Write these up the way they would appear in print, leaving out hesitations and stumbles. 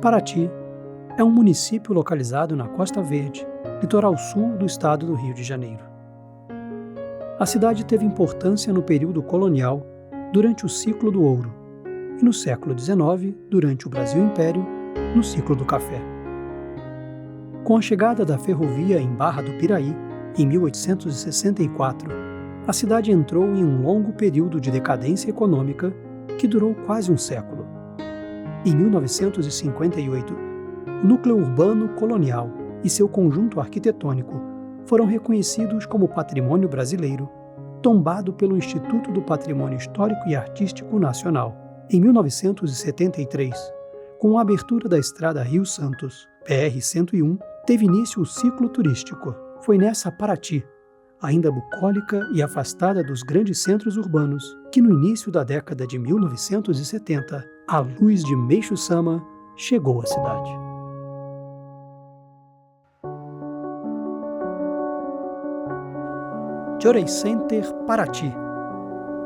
Paraty é um município localizado na Costa Verde, litoral sul do estado do Rio de Janeiro. A cidade teve importância no período colonial, durante o ciclo do ouro, e no século XIX, durante o Brasil Império, no ciclo do café. Com a chegada da ferrovia em Barra do Piraí, em 1864, a cidade entrou em um longo período de decadência econômica que durou quase um século. Em 1958, o núcleo urbano colonial e seu conjunto arquitetônico foram reconhecidos como Patrimônio Brasileiro, tombado pelo Instituto do Patrimônio Histórico e Artístico Nacional. Em 1973, com a abertura da Estrada Rio-Santos, PR-101, teve início o ciclo turístico. Foi nessa Paraty, ainda bucólica e afastada dos grandes centros urbanos, que no início da década de 1970, a luz de Meishu Sama chegou à cidade. Jorei Center Paraty,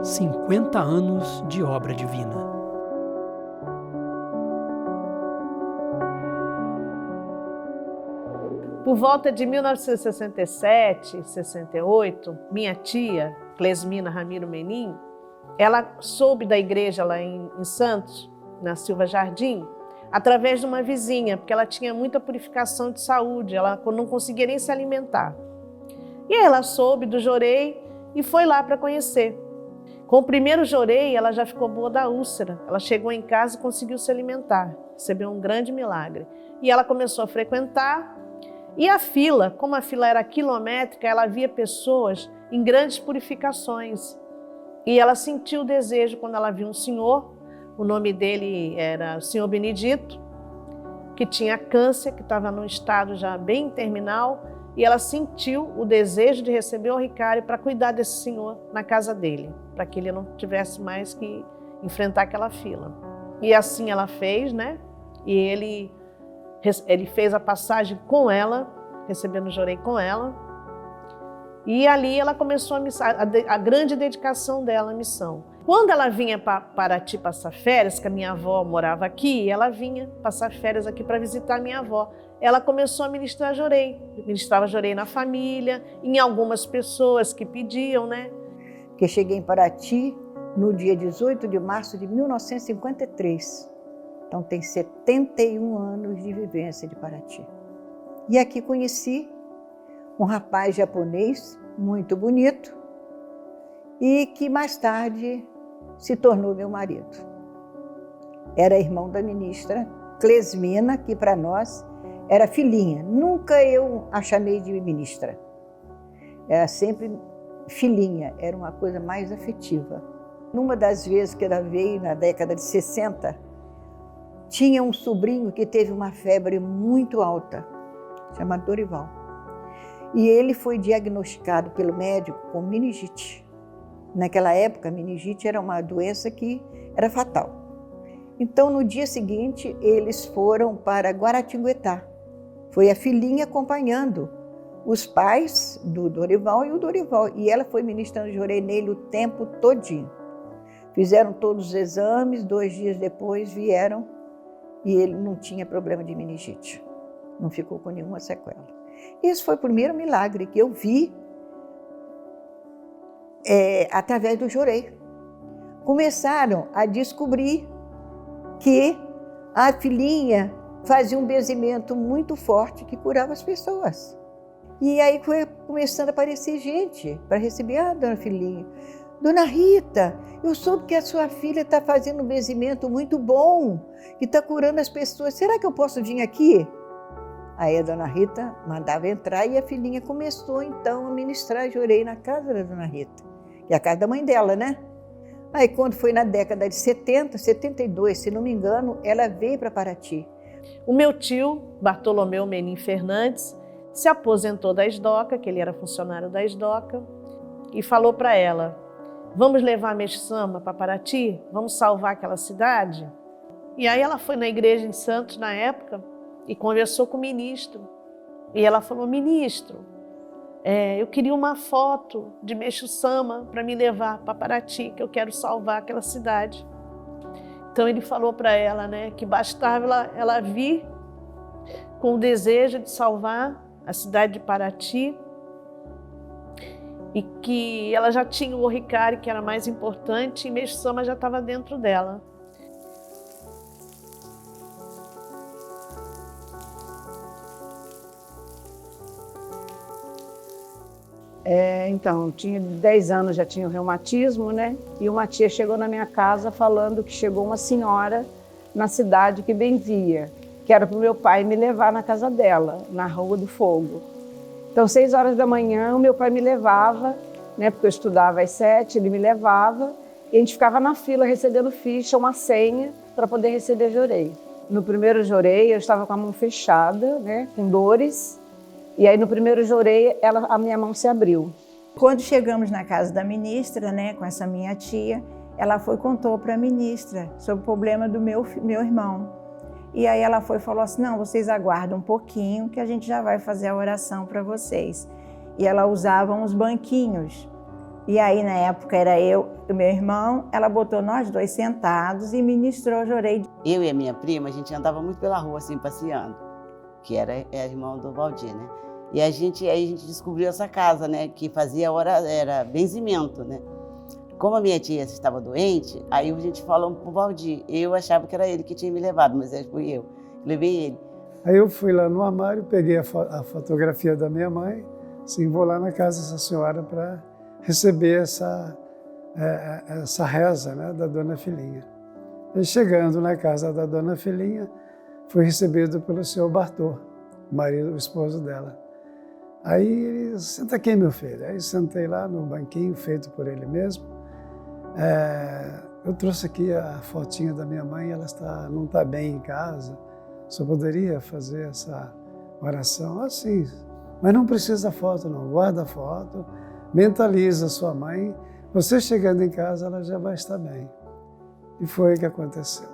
50 anos de obra divina. Por volta de 1967, 68, minha tia, Clesmina Ramiro Menin, ela soube da igreja lá em Santos, na Silva Jardim, através de uma vizinha, porque ela tinha muita purificação de saúde, ela não conseguia nem se alimentar. E aí ela soube do Jorei e foi lá para conhecer. Com o primeiro Jorei, ela já ficou boa da úlcera. Ela chegou em casa e conseguiu se alimentar, recebeu um grande milagre. E ela começou a frequentar. E a fila, como a fila era quilométrica, ela via pessoas em grandes purificações. E ela sentiu o desejo quando ela viu um senhor, o nome dele era o senhor Benedito, que tinha câncer, que estava num estado já bem terminal, e ela sentiu o desejo de receber o Ricário para cuidar desse senhor na casa dele, para que ele não tivesse mais que enfrentar aquela fila. E assim ela fez, né? E ele fez a passagem com ela, recebendo o Jorei com ela. E ali ela começou a grande dedicação dela à missão. Quando ela vinha para Paraty passar férias, que a minha avó morava aqui, ela vinha passar férias aqui para visitar a minha avó. Ela começou a ministrar Jorei. Ministrava Jorei na família, em algumas pessoas que pediam, né? Que cheguei em Paraty no dia 18 de março de 1953. Então tem 71 anos de vivência de Paraty. E aqui conheci um rapaz japonês muito bonito e que mais tarde se tornou meu marido. Era irmão da ministra Clesmina, que para nós era filhinha. Nunca eu a chamei de ministra. Era sempre filhinha, era uma coisa mais afetiva. Numa das vezes que ela veio, na década de 60, tinha um sobrinho que teve uma febre muito alta, chamado Dorival. E ele foi diagnosticado pelo médico com meningite. Naquela época, a meningite era uma doença que era fatal. Então, no dia seguinte, eles foram para Guaratinguetá. Foi a filhinha acompanhando os pais do Dorival e o Dorival. E ela foi ministrando Jorei nele o tempo todinho. Fizeram todos os exames, 2 dias depois vieram e ele não tinha problema de meningite. Não ficou com nenhuma sequela. Esse foi o primeiro milagre que eu vi através do Jorei. Começaram a descobrir que a filhinha fazia um benzimento muito forte que curava as pessoas. E aí foi começando a aparecer gente para receber a dona filhinha. Dona Rita, eu soube que a sua filha está fazendo um benzimento muito bom, que está curando as pessoas. Será que eu posso vir aqui? Aí a dona Rita mandava entrar e a filhinha começou então a ministrar Jorei na casa da dona Rita, que é a casa da mãe dela, né? Aí quando foi na década de 70, 72, se não me engano, ela veio para Paraty. O meu tio, Bartolomeu Menin Fernandes, se aposentou da SDOCA, que ele era funcionário da SDOCA, e falou para ela: vamos levar a Meishu Sama para Paraty? Vamos salvar aquela cidade? E aí ela foi na igreja em Santos na época e conversou com o ministro. E ela falou: ministro, eu queria uma foto de Meishu Sama para me levar para Paraty, que eu quero salvar aquela cidade. Então ele falou para ela, né, que bastava ela vir com o desejo de salvar a cidade de Paraty e que ela já tinha o Oricari, que era mais importante, e Meixo Sama já estava dentro dela. Então, tinha 10 anos, já tinha o reumatismo, né? E uma tia chegou na minha casa falando que chegou uma senhora na cidade que benzia, que era para o meu pai me levar na casa dela, na Rua do Fogo. Então, 6 horas da manhã, o meu pai me levava, né? Porque eu estudava às 7, ele me levava, e a gente ficava na fila recebendo ficha, uma senha, para poder receber jorei. No primeiro jorei, eu estava com a mão fechada, né? Com dores. E aí, no primeiro jorei, a minha mão se abriu. Quando chegamos na casa da ministra, né, com essa minha tia, ela contou para a ministra sobre o problema do meu irmão. E aí ela falou assim, não, vocês aguardam um pouquinho que a gente já vai fazer a oração para vocês. E ela usava uns banquinhos. E aí, na época, era eu e o meu irmão, ela botou nós dois sentados e ministrou o jorei. Eu e a minha prima, a gente andava muito pela rua, assim, passeando, que era irmão do Valdir, né? E aí a gente descobriu essa casa, né, que fazia era benzimento, né? Como a minha tia estava doente, aí a gente falou pro Valdir. Eu achava que era ele que tinha me levado, mas fui eu. Levei ele. Aí eu fui lá no armário, peguei a fotografia da minha mãe, assim, vou lá na casa dessa senhora para receber essa reza, né, da Dona Filinha. E chegando na casa da Dona Filinha, fui recebido pelo senhor Bartô, o esposo dela. Aí ele, senta aqui, meu filho. Aí sentei lá no banquinho feito por ele mesmo. Eu trouxe aqui a fotinha da minha mãe, ela não está bem em casa. Só poderia fazer essa oração assim. Mas não precisa da foto, não. Guarda a foto, mentaliza a sua mãe. Você chegando em casa, ela já vai estar bem. E foi o que aconteceu.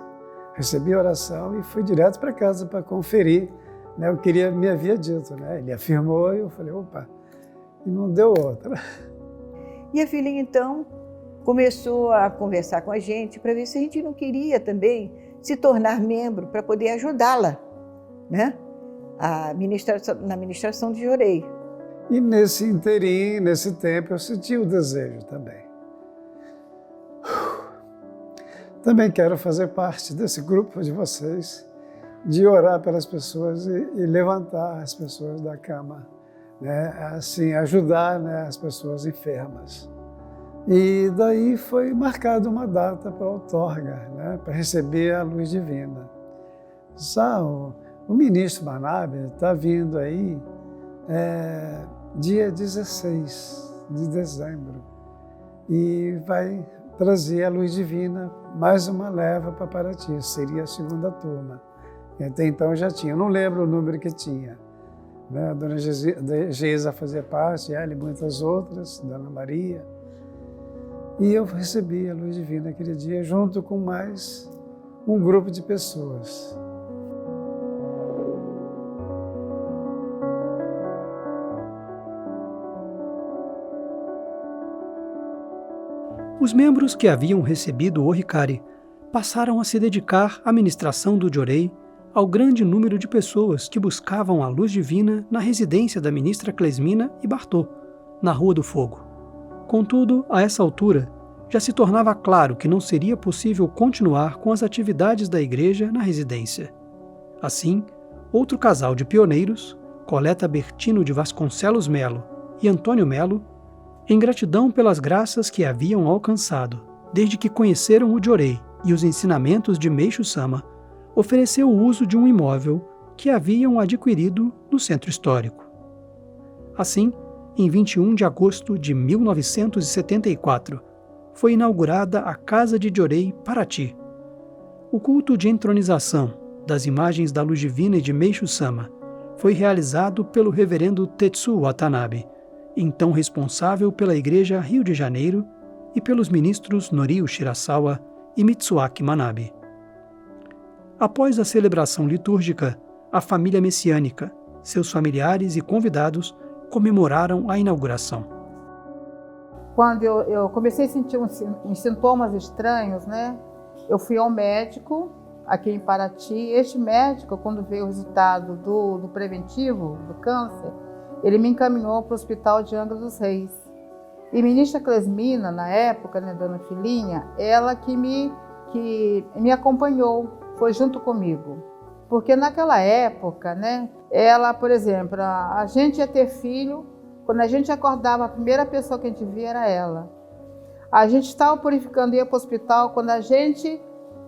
Recebi a oração e fui direto para casa para conferir, né, o que ele me havia dito, né? Ele afirmou e eu falei, opa, e não deu outra. E a filhinha, então, começou a conversar com a gente para ver se a gente não queria também se tornar membro para poder ajudá-la, né? Na ministração de jorei. E nesse inteirinho, nesse tempo, eu senti o desejo também. Também quero fazer parte desse grupo de vocês, de orar pelas pessoas e levantar as pessoas da cama, né? Assim, ajudar, né, as pessoas enfermas. E daí foi marcada uma data para a outorga, né, para receber a luz divina. O ministro Manabe está vindo aí dia 16 de dezembro e vai trazer a luz divina, mais uma leva para Paraty, seria a segunda turma. Até então já tinha, eu não lembro o número que tinha. Né? A dona Geisa fazia parte, ela e muitas outras, Dona Maria. E eu recebi a luz divina aquele dia, junto com mais um grupo de pessoas. Os membros que haviam recebido o Oricari passaram a se dedicar à ministração do jorei ao grande número de pessoas que buscavam a luz divina na residência da ministra Clesmina e Bartô, na Rua do Fogo. Contudo, a essa altura, já se tornava claro que não seria possível continuar com as atividades da igreja na residência. Assim, outro casal de pioneiros, Coleta Bertino de Vasconcelos Melo e Antônio Melo, em gratidão pelas graças que haviam alcançado desde que conheceram o jorei e os ensinamentos de Meixo Sama, ofereceu o uso de um imóvel que haviam adquirido no centro histórico. Assim, em 21 de agosto de 1974, foi inaugurada a Casa de Jorei Paraty. O culto de entronização das imagens da luz divina e de Meixo Sama foi realizado pelo reverendo Tetsu Watanabe, então responsável pela Igreja Rio de Janeiro, e pelos ministros Norio Shirasawa e Mitsuaki Manabe. Após a celebração litúrgica, a família messiânica, seus familiares e convidados comemoraram a inauguração. Quando eu comecei a sentir uns sintomas estranhos, né? eu fui ao médico aqui em Paraty. Este médico, quando veio o resultado do preventivo do câncer, ele me encaminhou para o Hospital de Angra dos Reis. E ministra Clesmina, na época, né, dona Filhinha, ela que me acompanhou, foi junto comigo. Porque naquela época, né, ela, por exemplo, a gente ia ter filho, quando a gente acordava, a primeira pessoa que a gente via era ela. A gente estava purificando, ia para o hospital, quando a gente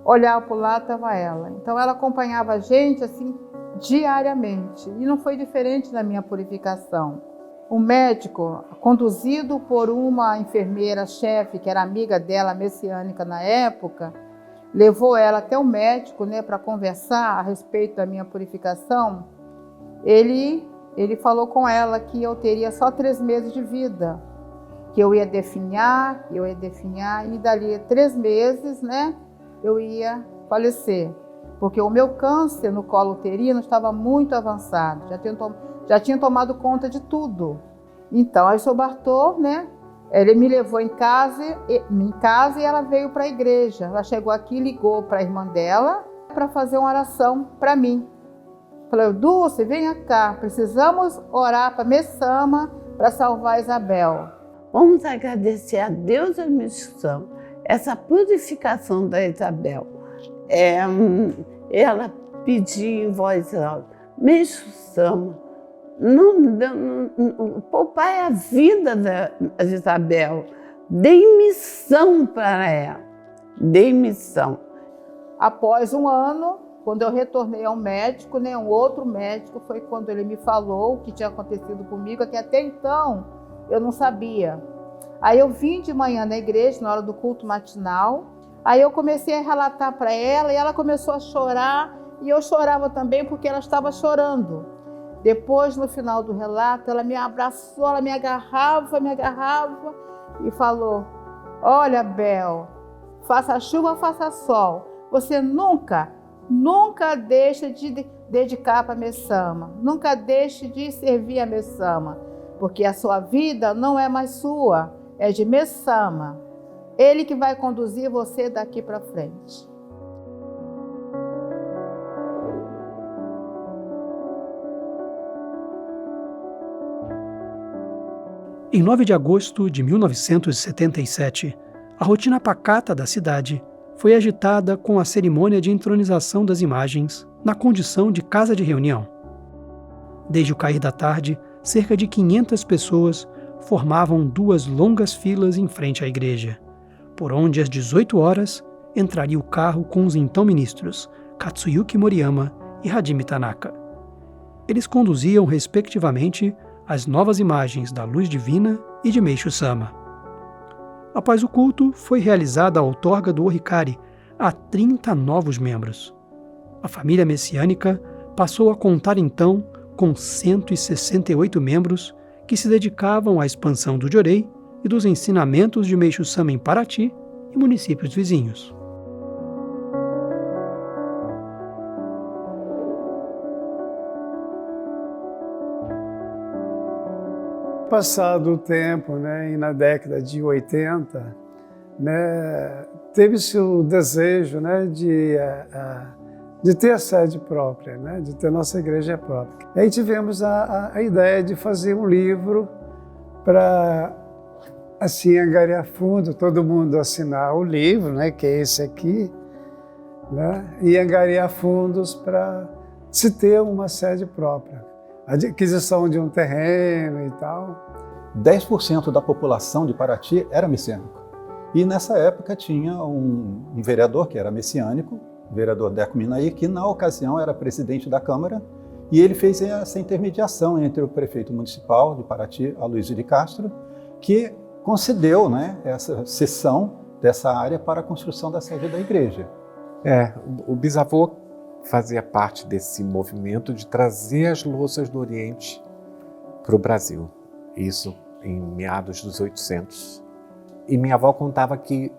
olhava para o lado, estava ela. Então ela acompanhava a gente assim diariamente. E não foi diferente na minha purificação. O médico, conduzido por uma enfermeira-chefe, que era amiga dela, messiânica na época, levou ela até o médico, né, para conversar a respeito da minha purificação. Ele falou com ela que eu teria só 3 meses de vida, que eu ia definhar, e dali a 3 meses, né, eu ia falecer. Porque o meu câncer no colo uterino estava muito avançado, já tinha tomado conta de tudo. Então, aí o Sr. Bartô, né, ele me levou em casa e ela veio para a igreja. Ela chegou aqui, ligou para a irmã dela para fazer uma oração para mim. Falei, Dulce, venha cá, precisamos orar para Messama para salvar Isabel. Vamos agradecer a Deus e a missão, essa purificação da Isabel. Ela pediu em voz alta, Messama, poupar a vida da Isabel, dei missão para ela, dei missão. Após um ano, quando eu retornei ao médico, né, um outro médico, foi quando ele me falou o que tinha acontecido comigo, que até então eu não sabia. Aí eu vim de manhã na igreja, na hora do culto matinal, aí eu comecei a relatar para ela e ela começou a chorar e eu chorava também porque ela estava chorando. Depois, no final do relato, ela me abraçou, ela me agarrava e falou, olha, Bel, faça chuva, faça sol, você nunca deixa de dedicar para a Messama, nunca deixe de servir a Messama, porque a sua vida não é mais sua, é de Messama. Ele que vai conduzir você daqui para frente. Em 9 de agosto de 1977, a rotina pacata da cidade foi agitada com a cerimônia de entronização das imagens na condição de casa de reunião. Desde o cair da tarde, cerca de 500 pessoas formavam 2 longas filas em frente à igreja, por onde às 18 horas entraria o carro com os então ministros Katsuyuki Moriyama e Hajime Tanaka. Eles conduziam, respectivamente, as novas imagens da Luz Divina e de Meishu-sama. Após o culto, foi realizada a outorga do Orikari a 30 novos membros. A família messiânica passou a contar então com 168 membros que se dedicavam à expansão do Jorei e dos ensinamentos de Meishu-sama em Paraty e municípios vizinhos. Passado o tempo, né, e na década de 80, né, teve-se o desejo, né, de ter a sede própria, né, de ter nossa igreja própria. Aí tivemos a ideia de fazer um livro para, assim, angariar fundo, todo mundo assinar o livro, né, que é esse aqui, né, e angariar fundos para se ter uma sede própria. A aquisição de um terreno e tal. 10% da população de Paraty era messiânico. E nessa época tinha um vereador que era messiânico, o vereador Deco Minaí, que na ocasião era presidente da Câmara, e ele fez essa intermediação entre o prefeito municipal de Paraty, Aloysio de Castro, que concedeu, né, essa cessão dessa área para a construção da sede da igreja. O bisavô fazia parte desse movimento de trazer as louças do Oriente para o Brasil. Isso em meados dos 800. E minha avó contava que,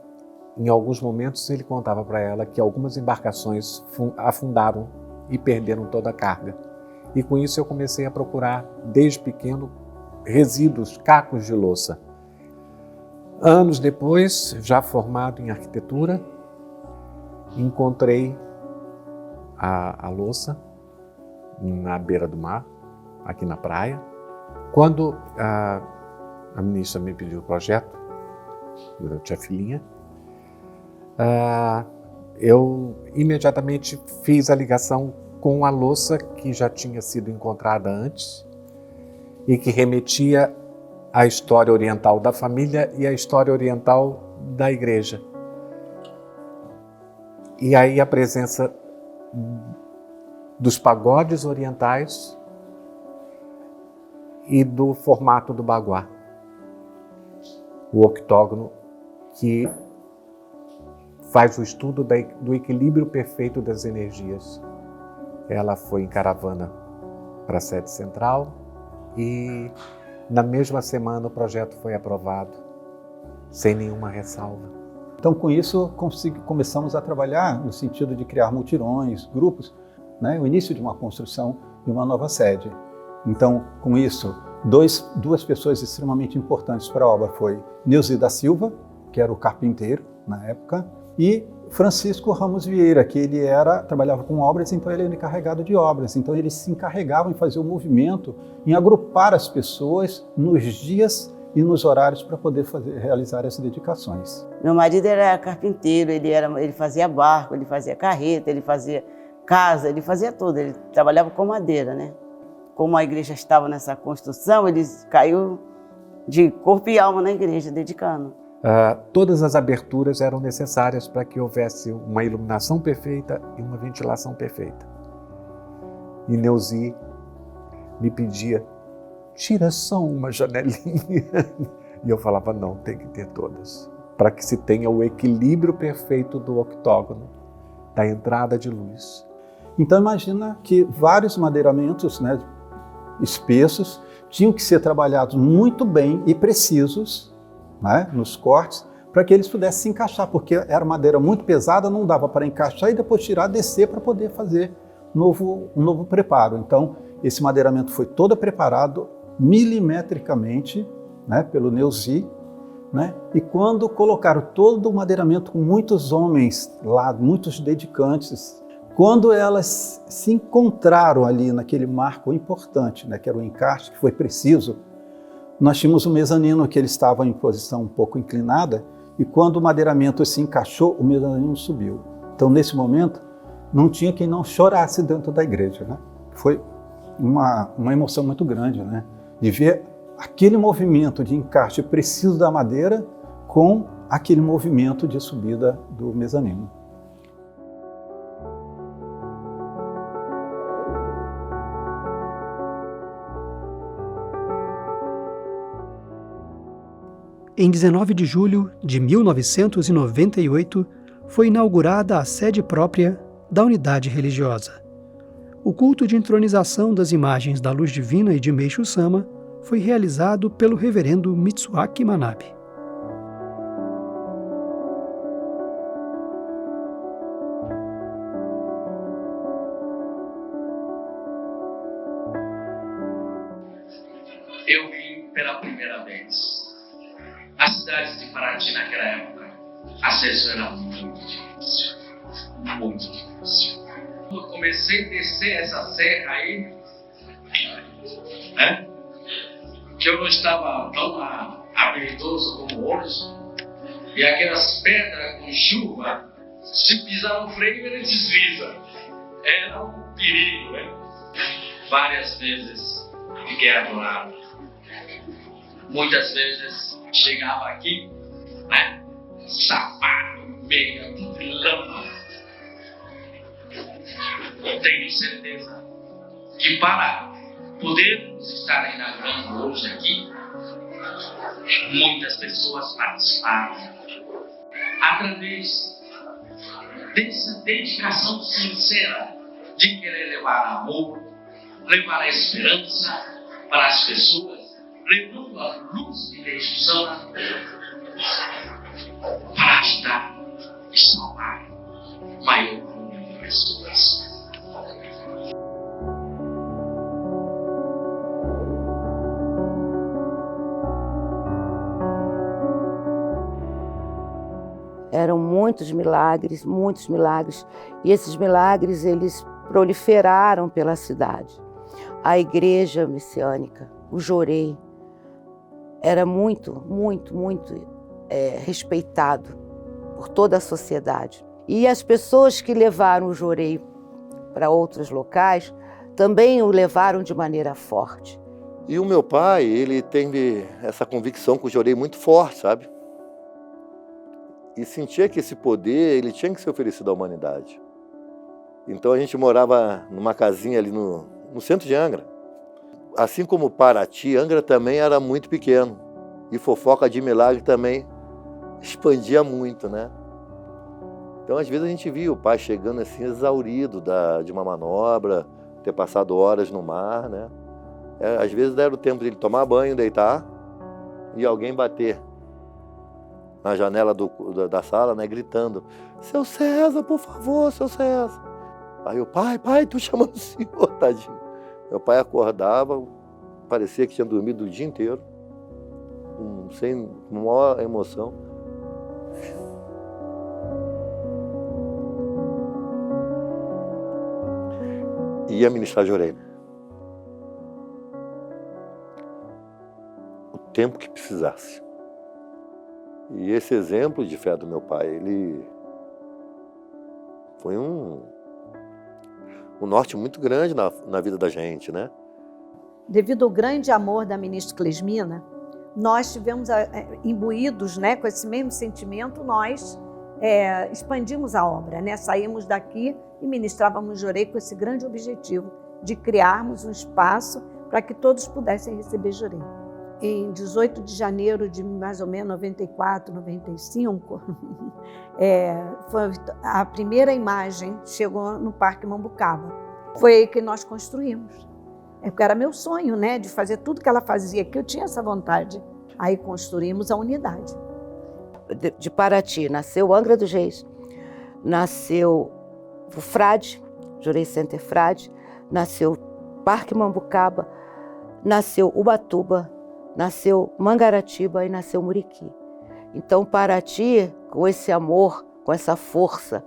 em alguns momentos, ele contava para ela que algumas embarcações afundaram e perderam toda a carga. E com isso eu comecei a procurar, desde pequeno, resíduos, cacos de louça. Anos depois, já formado em arquitetura, encontrei a louça na beira do mar, aqui na praia. Quando a ministra me pediu o projeto, durante a filhinha, eu imediatamente fiz a ligação com a louça que já tinha sido encontrada antes e que remetia à história oriental da família e à história oriental da igreja. E aí a presença dos pagodes orientais e do formato do baguá, o octógono que faz o estudo do equilíbrio perfeito das energias. Ela foi em caravana para a sede central e na mesma semana o projeto foi aprovado, sem nenhuma ressalva. Então, com isso, começamos a trabalhar no sentido de criar mutirões, grupos, né? O início de uma construção de uma nova sede. Então, com isso, duas pessoas extremamente importantes para a obra foi Neuzi da Silva, que era o carpinteiro na época, e Francisco Ramos Vieira, que ele trabalhava com obras, então ele era encarregado de obras. Então, eles se encarregavam em fazer o movimento, em agrupar as pessoas nos dias e nos horários para poder realizar as dedicações. Meu marido era carpinteiro, ele fazia barco, ele fazia carreta, ele fazia casa, ele fazia tudo, ele trabalhava com madeira, né? Como a igreja estava nessa construção, ele caiu de corpo e alma na igreja, dedicando. Todas as aberturas eram necessárias para que houvesse uma iluminação perfeita e uma ventilação perfeita. E Neuzi me pedia, tira só uma janelinha. E eu falava, não, tem que ter todas, para que se tenha o equilíbrio perfeito do octógono, da entrada de luz. Então imagina que vários madeiramentos, né, espessos, tinham que ser trabalhados muito bem e precisos, né, nos cortes, para que eles pudessem se encaixar, porque era madeira muito pesada, não dava para encaixar e depois tirar, descer para poder fazer um novo preparo. Então esse madeiramento foi todo preparado milimetricamente, né, pelo Neuzi, né? E quando colocaram todo o madeiramento com muitos homens lá, muitos dedicantes, quando elas se encontraram ali naquele marco importante, né, que era o encaixe, que foi preciso, nós tínhamos o mezanino que ele estava em posição um pouco inclinada e quando o madeiramento se encaixou, o mezanino subiu. Então, nesse momento, não tinha quem não chorasse dentro da igreja, né? Foi uma emoção muito grande, né? De ver aquele movimento de encaixe preciso da madeira com aquele movimento de subida do mezanino. Em 19 de julho de 1998, foi inaugurada a sede própria da unidade religiosa. O culto de entronização das imagens da Luz Divina e de Meishu Sama foi realizado pelo reverendo Mitsuaki Manabe. Eu vim pela primeira vez. A cidade de Paraty naquela época, acesso era muito difícil. Muito difícil. Quando eu comecei a descer essa serra aí, né, que eu não estava tão habilidoso como hoje, e aquelas pedras com chuva, se pisar no freio, ele desliza. Era um perigo, né? Várias vezes fiquei adorado. Muitas vezes chegava aqui, né, sapato, meia, tudo em lama. Tenho certeza que para podermos estar inaugurando hoje aqui, muitas pessoas participaram. Através dessa dedicação sincera de querer levar amor, levar a esperança para as pessoas, levando a luz de Deus para ajudar e salvar o maior número de pessoas. Eram muitos milagres, e esses milagres eles proliferaram pela cidade. A igreja messiânica, o Jorei, era muito respeitado por toda a sociedade. E as pessoas que levaram o Jorei para outros locais também o levaram de maneira forte. E o meu pai, ele teve essa convicção com o Jorei muito forte, sabe? E sentia que esse poder, ele tinha que ser oferecido à humanidade. Então a gente morava numa casinha ali no centro de Angra. Assim como Paraty, Angra também era muito pequeno. E Fofoca de Milagre também expandia muito, né? Então às vezes a gente via o pai chegando assim exaurido de uma manobra, ter passado horas no mar, né? Às vezes era o tempo dele tomar banho, deitar e alguém bater na janela da sala, né, gritando: "Seu César, por favor, seu César". Aí o pai, tô chamando o senhor, tadinho. Meu pai acordava, parecia que tinha dormido o dia inteiro, sem maior emoção. E ia ministrar Jorei. O tempo que precisasse. E esse exemplo de fé do meu pai, ele foi um norte muito grande na vida da gente, né? Devido ao grande amor da ministra Clesmina, nós tivemos imbuídos, né, com esse mesmo sentimento, nós expandimos a obra, né? Saímos daqui e ministrávamos Jorei com esse grande objetivo de criarmos um espaço para que todos pudessem receber Jorei. Em 18 de janeiro de mais ou menos 94, 95, foi a primeira imagem chegou no Parque Mambucaba. Foi aí que nós construímos. Porque era meu sonho, né, de fazer tudo que ela fazia, que eu tinha essa vontade. Aí construímos a unidade. De Paraty nasceu Angra dos Reis, nasceu o Frade, Jorei Center Frade, nasceu Parque Mambucaba, nasceu Ubatuba, nasceu Mangaratiba e nasceu Muriqui. Então Paraty, com esse amor, com essa força,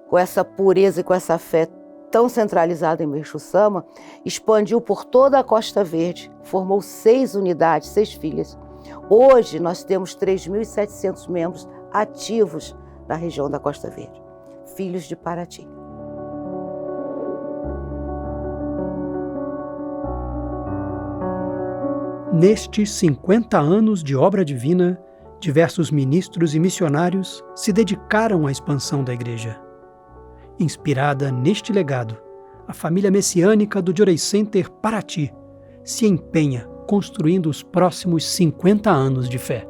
com essa pureza e com essa fé tão centralizada em Meixo Sama, expandiu por toda a Costa Verde, formou 6 unidades, 6 filhas. Hoje nós temos 3.700 membros ativos na região da Costa Verde, filhos de Paraty. Nestes 50 anos de obra divina, diversos ministros e missionários se dedicaram à expansão da Igreja. Inspirada neste legado, a família messiânica do Jorei Center Paraty se empenha construindo os próximos 50 anos de fé.